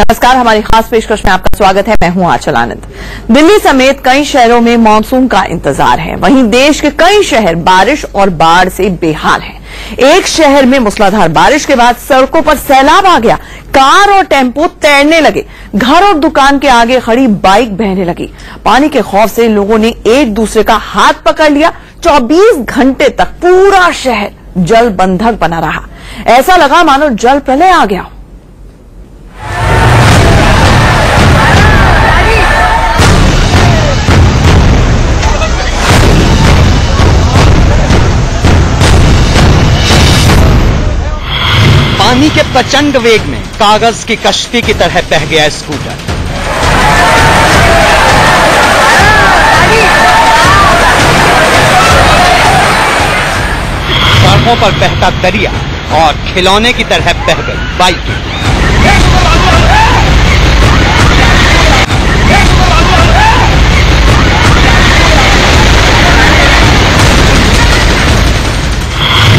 नमस्कार, हमारी खास पेशकश में आपका स्वागत है। मैं हूं आंचल आनंद। दिल्ली समेत कई शहरों में मानसून का इंतजार है। वहीं देश के कई शहर बारिश और बाढ़ से बेहाल हैं। एक शहर में मूसलाधार बारिश के बाद सड़कों पर सैलाब आ गया। कार और टेम्पो तैरने लगे। घर और दुकान के आगे खड़ी बाइक बहने लगी। पानी के खौफ से लोगों ने एक दूसरे का हाथ पकड़ लिया। 24 घंटे तक पूरा शहर जल बंधक बना रहा। ऐसा लगा मानो जल प्रलय आ गया। पानी के प्रचंड वेग में कागज की कश्ती की तरह बह गया स्कूटर। सड़कों पर बहता दरिया और खिलौने की तरह बह गई बाइकें।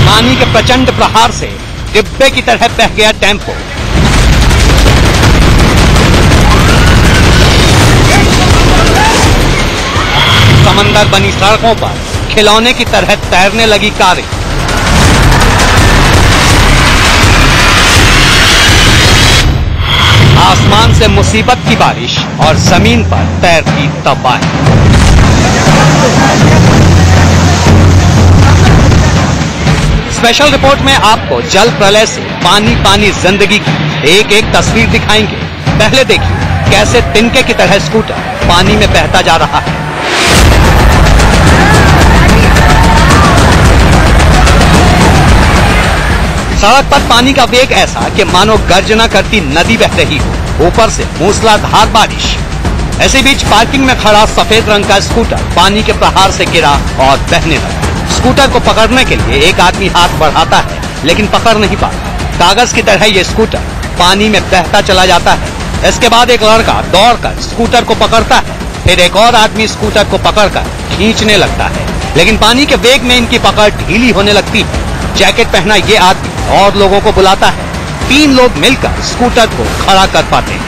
पानी के प्रचंड प्रहार से डिब्बे की तरह बह गया टेम्पो। समंदर बनी सड़कों पर खिलौने की तरह तैरने लगी कारें। आसमान से मुसीबत की बारिश और जमीन पर तैरती तबाही। स्पेशल रिपोर्ट में आपको जल प्रलय से पानी पानी जिंदगी की एक एक तस्वीर दिखाएंगे। पहले देखिए कैसे तिनके की तरह स्कूटर पानी में बहता जा रहा है। सड़क पर पानी का वेग ऐसा कि मानो गर्जना करती नदी बह रही हो। ऊपर से मूसलाधार बारिश। ऐसे बीच पार्किंग में खड़ा सफेद रंग का स्कूटर पानी के प्रहार से गिरा और बहने लगा। स्कूटर को पकड़ने के लिए एक आदमी हाथ बढ़ाता है, लेकिन पकड़ नहीं पाता। कागज की तरह ये स्कूटर पानी में बहता चला जाता है। इसके बाद एक लड़का दौड़कर स्कूटर को पकड़ता है। फिर एक और आदमी स्कूटर को पकड़कर खींचने लगता है, लेकिन पानी के वेग में इनकी पकड़ ढीली होने लगती है। जैकेट पहना ये आदमी और लोगों को बुलाता है। 3 लोग मिलकर स्कूटर को खड़ा कर पाते हैं।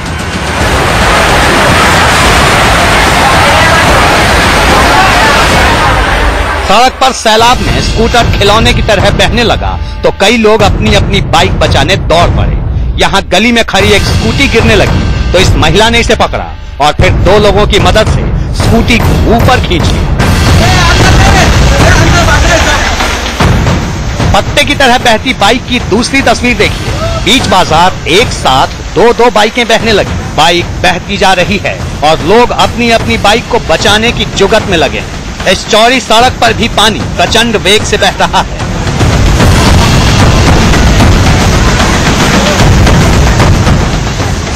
सड़क पर सैलाब में स्कूटर खिलौने की तरह बहने लगा तो कई लोग अपनी अपनी बाइक बचाने दौड़ पड़े। यहाँ गली में खड़ी एक स्कूटी गिरने लगी तो इस महिला ने इसे पकड़ा और फिर 2 लोगों की मदद से स्कूटी को ऊपर खींच लिया। पत्ते की तरह बहती बाइक की दूसरी तस्वीर देखिए। बीच बाजार एक साथ 2-2 बाइकें बहने लगी। बाइक बहती जा रही है और लोग अपनी अपनी बाइक को बचाने की जुगत में लगे। इस चौड़ी सड़क पर भी पानी प्रचंड वेग से बह रहा है।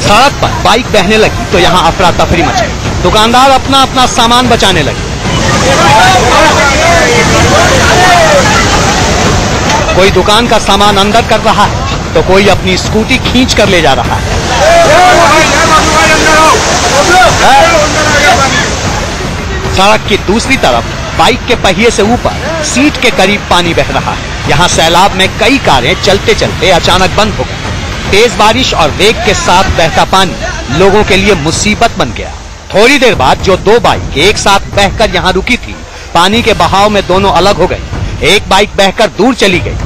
सड़क पर बाइक बहने लगी तो यहाँ अफरा तफरी मची। दुकानदार अपना अपना सामान बचाने लगे। कोई दुकान का सामान अंदर कर रहा है तो कोई अपनी स्कूटी खींच कर ले जा रहा है। सड़क की दूसरी तरफ बाइक के पहिए से ऊपर सीट के करीब पानी बह रहा है। यहाँ सैलाब में कई कारें चलते चलते अचानक बंद हो गई। तेज बारिश और वेग के साथ बहता पानी लोगों के लिए मुसीबत बन गया। थोड़ी देर बाद जो 2 बाइक एक साथ बहकर यहाँ रुकी थी, पानी के बहाव में दोनों अलग हो गई। एक बाइक बहकर दूर चली गई।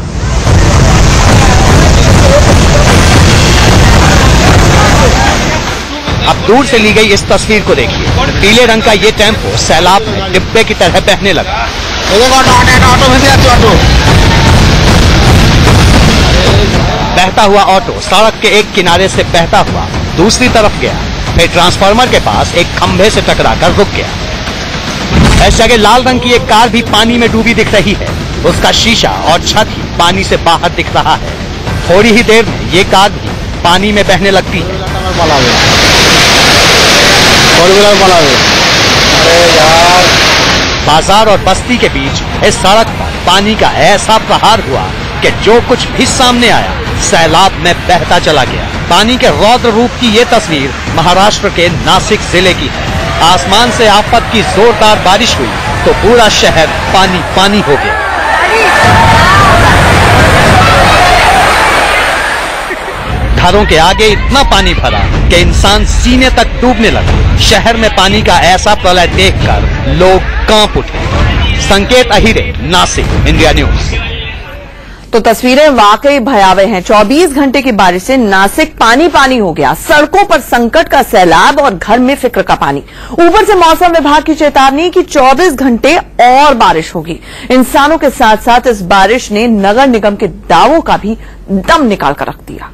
अब दूर से ली गई इस तस्वीर को देखिए। पीले रंग का ये टेम्पो सैलाब में डिब्बे की तरह बहने लगा। बहता हुआ ऑटो सड़क के एक किनारे से बहता हुआ दूसरी तरफ गया। फिर ट्रांसफार्मर के पास एक खंभे से टकराकर रुक गया। इस जगह लाल रंग की एक कार भी पानी में डूबी दिख रही है। उसका शीशा और छत ही पानी से बाहर दिख रहा है। थोड़ी ही देर में ये कार भी पानी में बहने लगती है। बाजार और बस्ती के बीच इस सड़क पर पानी का ऐसा प्रहार हुआ कि जो कुछ भी सामने आया सैलाब में बहता चला गया। पानी के रौद्र रूप की ये तस्वीर महाराष्ट्र के नासिक जिले की है। आसमान से आफत की जोरदार बारिश हुई तो पूरा शहर पानी पानी हो गया। घरों के आगे इतना पानी भरा कि इंसान सीने तक डूबने लगा। शहर में पानी का ऐसा प्रलय देखकर लोग कांप उठे। संकेत अहिरे, नासिक, इंडिया न्यूज। तो तस्वीरें वाकई भयावह हैं। 24 घंटे की बारिश से नासिक पानी पानी हो गया। सड़कों पर संकट का सैलाब और घर में फिक्र का पानी। ऊपर से मौसम विभाग की चेतावनी कि 24 घंटे और बारिश होगी। इंसानों के साथ साथ इस बारिश ने नगर निगम के दावों का भी दम निकाल कर रख दिया।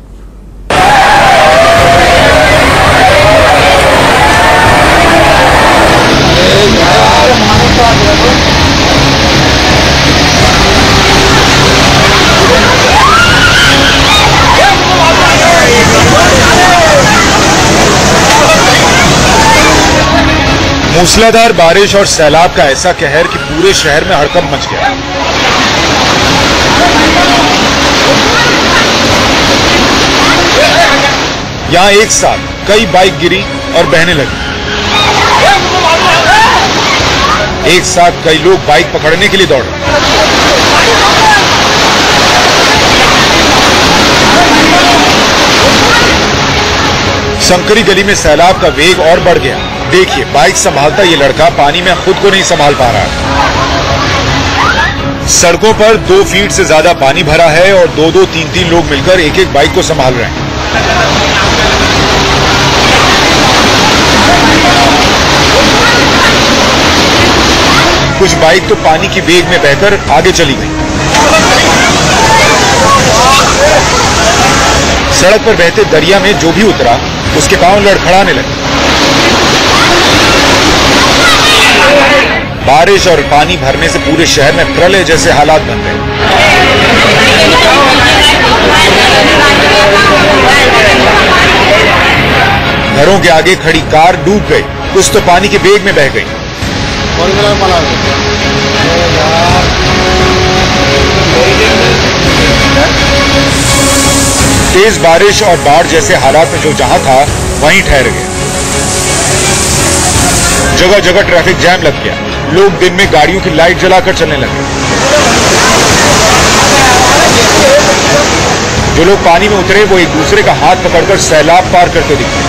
मूसलाधार बारिश और सैलाब का ऐसा कहर कि पूरे शहर में हड़कंप मच गया। यहां एक साथ कई बाइक गिरी और बहने लगी। एक साथ कई लोग बाइक पकड़ने के लिए दौड़े। संकरी गली में सैलाब का वेग और बढ़ गया। देखिए, बाइक संभालता ये लड़का पानी में खुद को नहीं संभाल पा रहा है। सड़कों पर 2 फीट से ज्यादा पानी भरा है और 2-2, 3-3 लोग मिलकर एक एक बाइक को संभाल रहे हैं। कुछ बाइक तो पानी की वेग में बहकर आगे चली गई। सड़क पर बहते दरिया में जो भी उतरा उसके पांव लड़खड़ाने लगे। बारिश और पानी भरने से पूरे शहर में प्रलय जैसे हालात बन गए। घरों के आगे खड़ी कार डूब गई। कुछ तो पानी के वेग में बह गई। तेज बारिश और बाढ़ जैसे हालात में जो जहां था वहीं ठहर गया। जगह जगह ट्रैफिक जैम लग गया। लोग दिन में गाड़ियों की लाइट जलाकर चलने लगे। जो लोग पानी में उतरे वो एक दूसरे का हाथ पकड़कर सैलाब पार करते दिखे।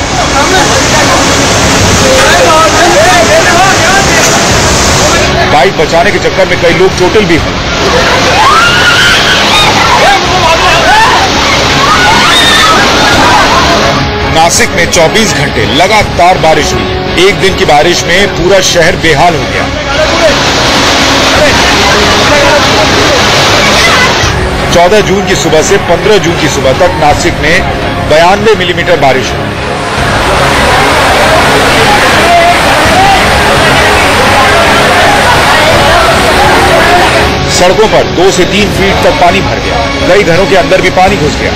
बाइक बचाने के चक्कर में कई लोग चोटिल भी हुए। नासिक में 24 घंटे लगातार बारिश हुई। एक दिन की बारिश में पूरा शहर बेहाल हो गया। 14 जून की सुबह से 15 जून की सुबह तक नासिक में 92 मिलीमीटर बारिश हुई। सड़कों पर 2 से 3 फीट तक पानी भर गया। कई घरों के अंदर भी पानी घुस गया।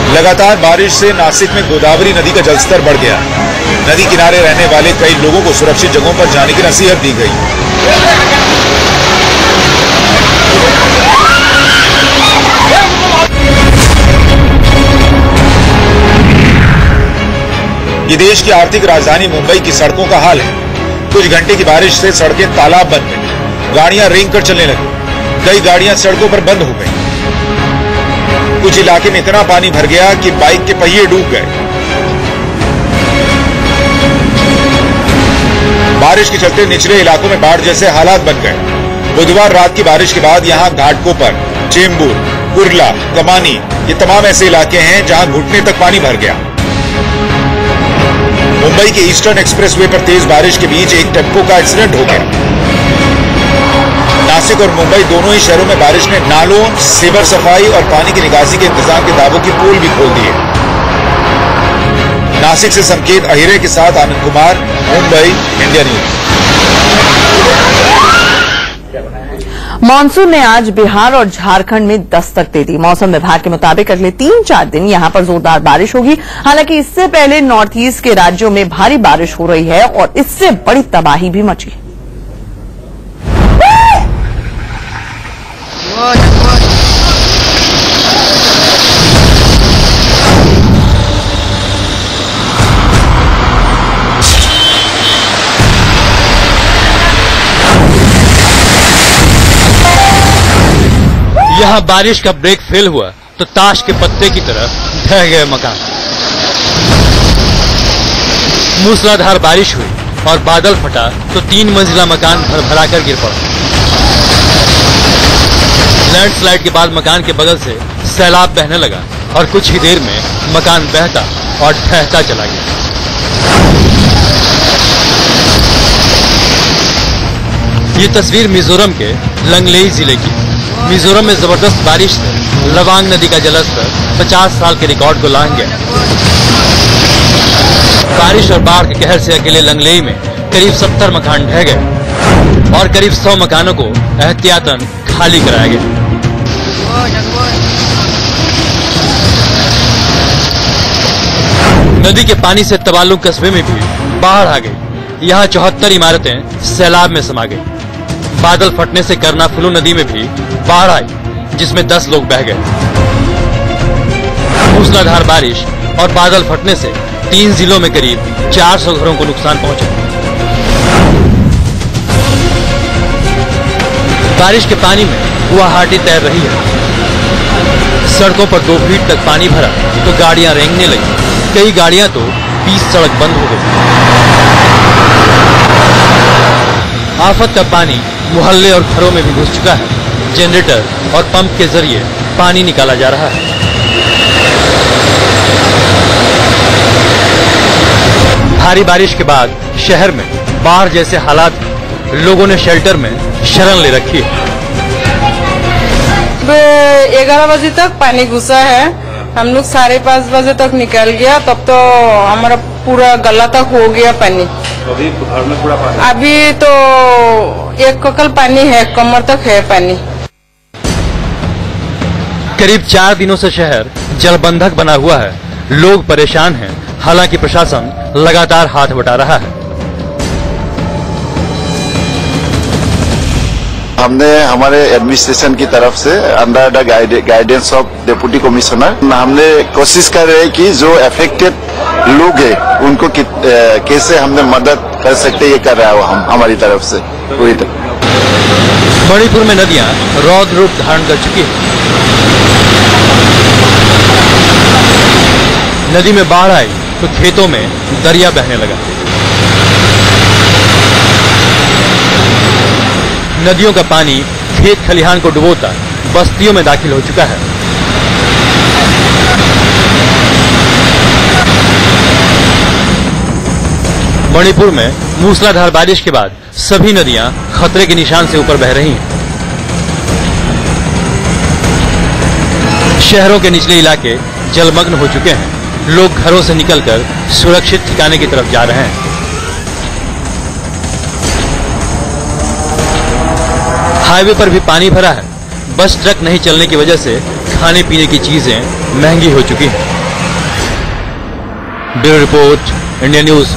लगातार बारिश से नासिक में गोदावरी नदी का जलस्तर बढ़ गया। नदी किनारे रहने वाले कई लोगों को सुरक्षित जगहों पर जाने की नसीहत दी गई। ये देश की आर्थिक राजधानी मुंबई की सड़कों का हाल है। कुछ घंटे की बारिश से सड़कें तालाब बन गई। गाड़ियां रेंग कर चलने लगी। कई गाड़ियां सड़कों पर बंद हो गई। कुछ इलाके में इतना पानी भर गया कि बाइक के पहिए डूब गए। बारिश के चलते निचले इलाकों में बाढ़ जैसे हालात बन गए। बुधवार रात की बारिश के बाद यहां घाटकोपर, चेंबूर, कुर्ला, कमानी ये तमाम ऐसे इलाके हैं जहां घुटने तक पानी भर गया। मुंबई के ईस्टर्न एक्सप्रेसवे पर तेज बारिश के बीच एक टेम्पो का एक्सीडेंट हो गया। नासिक और मुंबई दोनों ही शहरों में बारिश ने नालों, सीवर सफाई और पानी की निकासी के इंतजाम के दावों की पोल भी खोल दिए। नासिक से संकेत अहिरे के साथ Anand Kumar, Mumbai, India news. Monsoon ने आज बिहार और झारखंड में दस्तक दे दी। मौसम विभाग के मुताबिक अगले 3-4 दिन यहां पर जोरदार बारिश होगी। हालांकि इससे पहले नॉर्थ ईस्ट के राज्यों में भारी बारिश हो रही है और इससे बड़ी तबाही भी मची। यहाँ बारिश का ब्रेक फेल हुआ तो ताश के पत्ते की तरह ढह गए मकान। मूसलाधार बारिश हुई और बादल फटा तो 3 मंजिला मकान भरभरा कर गिर पड़ा। लैंडस्लाइड के बाद मकान के बगल से सैलाब बहने लगा और कुछ ही देर में मकान बहता और ढहता चला गया। ये तस्वीर मिजोरम के लंगलेई जिले की। मिजोरम में जबरदस्त बारिश से लवांग नदी का जलस्तर 50 साल के रिकॉर्ड को लांघ गया। बारिश और बाढ़ के कहर से अकेले लंगलेई में करीब 70 मकान ढह गए और करीब 100 मकानों को एहतियातन खाली कराया गया। नदी के पानी से तबालुक कस्बे में भी बाढ़ आ गई। यहाँ 74 इमारतें सैलाब में समा गई। बादल फटने से कर्नाफुलू नदी में भी बाढ़ आई, जिसमें 10 लोग बह गए। मूसलाधार बारिश और बादल फटने से 3 जिलों में करीब 400 घरों को नुकसान पहुंचा। बारिश के पानी में गुवाहाटी तैर रही है। सड़कों पर 2 फीट तक पानी भरा तो गाड़ियां रेंगने लगी। कई गाड़ियां तो 20 सड़क बंद हो गई। आफत का पानी मोहल्ले और घरों में भी घुस चुका है। जनरेटर और पंप के जरिए पानी निकाला जा रहा है। भारी बारिश के बाद शहर में बाढ़ जैसे हालात, लोगों ने शेल्टर में शरण ले रखी है। 11 बजे तक पानी घुसा है। हम लोग 5:30 बजे तक निकल गया, तब तो हमारा पूरा गला तक हो गया पानी। अभी घर में पूरा पानी? अभी तो 1 ककल पानी है, कमर तक है पानी। करीब 4 दिनों से शहर जलबंधक बना हुआ है। लोग परेशान हैं, हालांकि प्रशासन लगातार हाथ बटा रहा है। हमने हमारे एडमिनिस्ट्रेशन की तरफ से under the guidance of deputy commissioner हमने कोशिश कर रहे हैं कि जो अफेक्टेड लोग हैं उनको कैसे हमने मदद कर सकते, ये कर रहा है हम हमारी तरफ से पूरी तरह। मणिपुर में नदियां रौद्र रूप धारण कर चुकी है। नदी में बाढ़ आई तो खेतों में दरिया बहने लगा। नदियों का पानी खेत खलिहान को डुबोता बस्तियों में दाखिल हो चुका है। मणिपुर में मूसलाधार बारिश के बाद सभी नदियां खतरे के निशान से ऊपर बह रही हैं। शहरों के निचले इलाके जलमग्न हो चुके हैं। लोग घरों से निकलकर सुरक्षित ठिकाने की तरफ जा रहे हैं। हाईवे पर भी पानी भरा है। बस ट्रक नहीं चलने की वजह से खाने पीने की चीजें महंगी हो चुकी हैं। Bureau report, India news.